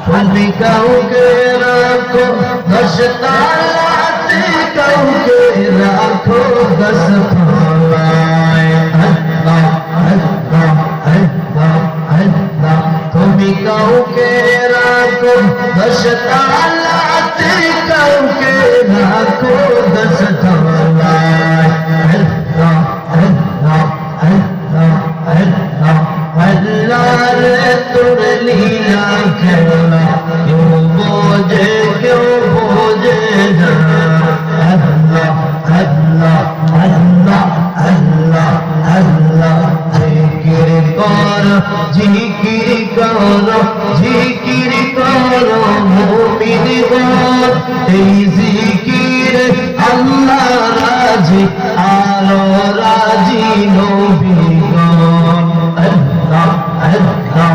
তুমি কাউকে রাখো 10 তালাতে, কাউকে রাখো 10 তলায়। আল্লাহ আল্লাহ আল্লাহ আল্লাহ। তুমি কাউকে রাখো 10 তালাতে, কাউকে রাখো 10 তলায়। আল্লাহ আল্লাহ আল্লাহ আল্লাহ আল্লাহ রে তোর লীলা খেলা কেউ বোঝে না। আল্লাহ আল্লাহ আল্লাহ আল্লাহ আল্লাহ। জিকির করো জিকির করো জিকির করো মুমিনগণ, এই জিকির আল্লাহ রাজি আরো রাজি নবীগণ। আল্লাহ আল্লাহ